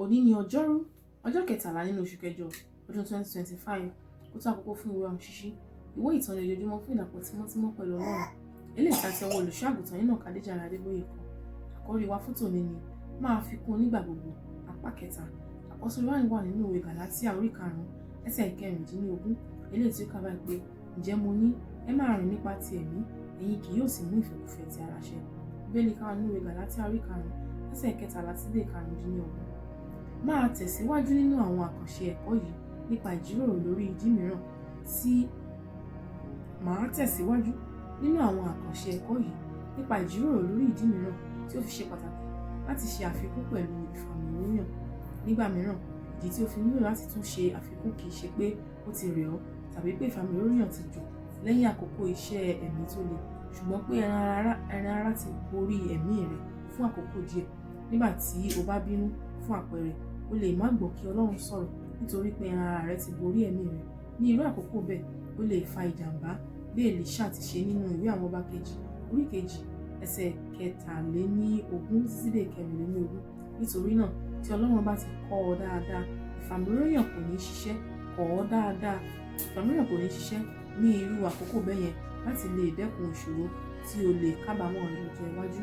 Òní ni ọjọ́rú ọjọ́ 13 nínú oṣù kẹjọ ọdún 2025. Ó tó àkókò fún ìwé àwọn ṣíṣí ìwé ìtọ́ni ojoojúmọ́ fún ìdàpọ̀ tímọ́tímọ́ pẹ̀lú Ọlọ́run. Eléyìí tí àwọn olùṣọ́ àgùntàn nínú Khadija Adébóyè kan. Àkórí wa fún tòní ni máa fi kún nígbà gbogbo apá 3. Àkọsílẹ̀ wà nínú ìwé Gálátíà orí 5 ẹsẹ̀ 16. Eléyìí tí ó kà báyìí pé ǹjẹ́ mo ní ẹ máa rìn nípa ti ẹ̀mí ẹ̀yin kì yóò sì mú ìfẹ́kúfẹ̀ẹ́ ti ara ṣẹ. Bíbélì kà nínú ìwé Gálátíà orí 5 ẹsẹ̀ 13 sí 15. Máa tẹ̀síwájú nínú àwọn àkànṣe ẹ̀kọ́ yìí nípa ìjíròrò lórí ìdí mìíràn tí ó fi ṣe pàtàkì láti ṣe àfikún pẹ̀lú ìfàmìlóyàn. Nígbà mìíràn, ìdí tí ó fi nílò láti tún ṣe àfikún kìí ṣe pé ó ti rẹ̀ ọ́ tàbí pé ìfàmìlóyàn ti jò lẹ́yìn àkókò iṣẹ́ ẹ̀mí tó le, ṣùgbọ́n pé ẹran ara ti borí ẹ̀mí rẹ̀ fún àkókò díẹ̀. Nígbà tí o bá bínú, fún àpẹẹrẹ, o lè má gbọ́ kí Ọlọ́run sọ̀rọ̀ nítorí pé ẹran ara rẹ ti borí ẹ̀mí rẹ̀. Ní irú àkókò bẹ́ẹ̀, ó lè fa ìjàmbá bí Èlíṣà ti ṣe nínú ìwé àwọn ọba kejì orí 2 ẹsẹ̀ 23 sí 24. Nítorí náà, tí Ọlọ́run bá ti kọ́ ọ dáadáa, ìfàmìlóyàn kò ní ṣiṣẹ́ ní irú àkókò bẹ́ẹ̀ yẹn láti lè dẹ́kun ìṣòro tí o lè kábàámọ̀ ní ọjọ́ iwájú.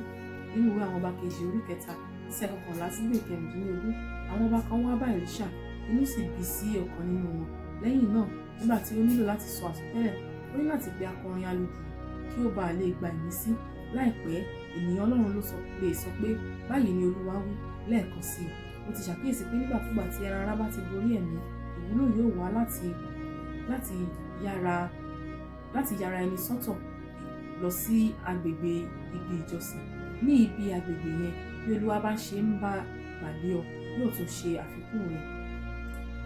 Nínú ìwé àwọn ọba kejì orí 3 ẹsẹ̀ 11 sí 15. Àwọn ọba kan wá bá Èlíṣà, inú sì bí sí ọ̀kan nínú wọn. Lẹ́yìn náà, nígbà tí ó nílò láti sọ àsọtẹ́lẹ̀, ó ní láti pe akọrin aludùrù kí ó bàa lè gba ìmísí. Láìpẹ́, ènìyàn Ọlọ́run lè sọ pé báyìí ni Olúwa wí lẹ́ẹ̀kan sí i. Ó ti ṣàkíyèsí pé nígbàkúgbà tí ẹran ara bá ti borí ẹ̀mí, ìwúlò yóò wá láti yára ẹni sọ́tọ̀ lọ sí agbègbè ibi ìjọsìn. Ní ibi agbègbè yẹn, bí Olúwa bá ṣe ń bá pàdé ọ, yóò tún ṣe àfikún rẹ̀.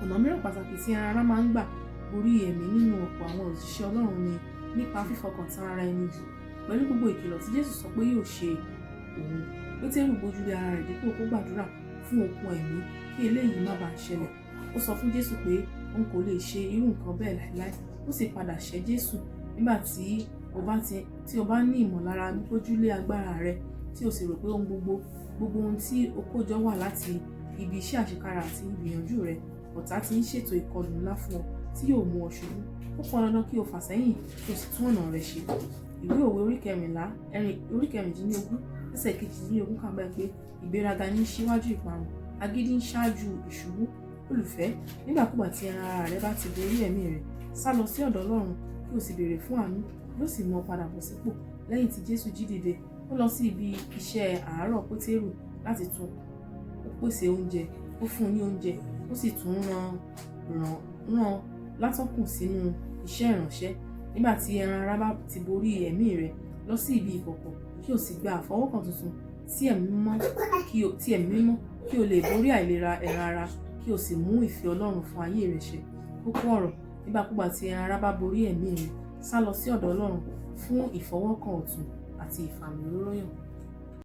Ọ̀nà mìíràn pàtàkì tí ẹran ara máa ń gbà borí ẹ̀mí nínú ọ̀pọ̀ àwọn òjíṣẹ́ Ọlọ́run ni nípa fífọkàntán ara ẹni jù. Pẹ̀lú gbogbo ìkìlọ̀ tí Jésù sọ pé yóò ṣe òun, Pétérù gbójúlé ara rẹ̀ dípò kó gbàdúrà fún okun ẹ̀mí kí eléyìí má bàa ṣẹlẹ̀. Ó sọ fún Jésù pé òun kò lè ṣe irú nǹkan bẹ́ẹ̀ láéláé. Ó sì padà ṣẹ́ Jésù. Nígbà tí o bá ní ìmọ̀lára gbójúlé agbára rẹ tí o sì rò pé gbogbo ohun tí o kó jọ wà láti ibi iṣẹ́ àṣekára àti ìgbìyànjú rẹ, ọ̀tá ti ń ṣètò ìkọlù ńlá fún ọ tí yóò mú ọ ṣubú. Ó pọn dandan kí o fà sẹ́yìn kí o sì tún ọ̀nà rẹ ṣe. Ìwé Òwe orí 15 ẹsẹ̀ 22 kà báyìí pé ìgbéraga ní ṣíwájú ìparun, agídí ń ṣáájú ìṣubú. Olùfẹ́, nígbàkúgbà tí ẹran ara rẹ bá ti borí ẹ̀mí rẹ, sá lọ sí ọ̀dọ̀ Ọlọ́run kí o sì béèrè fún àánú, yóò sì mú ọ padà bọ̀ sípò. Lẹ́yìn tí Jésù jí dìde, ó lọ sí ibi iṣẹ́ àárọ̀ Pétérù láti tún ó pèsè oúnjẹ, ó fún un ní oúnjẹ, ó sì tún rán látọ̀kùn sínú iṣẹ́ ìránṣẹ́. Nígbà tí ẹran ara bá ti borí ẹ̀mí rẹ, lọ sí ibi ìkọ̀kọ̀ kí o sì gba àfọwọ́kàn tuntun tí ẹ̀mí mímọ́ kí o lè borí àìlera ẹran ara kí o sì mú ìfẹ́ Ọlọ́run fún ayé rẹ ṣẹ. Kókó ọ̀rọ̀: nígbàkúgbà tí ẹran ara bá borí ẹ̀mí rẹ, sá lọ sí ọ̀dọ̀ Ọlọ́run fún ìfọwọ́kàn ọ̀tun àti ìfàmìlóyàn.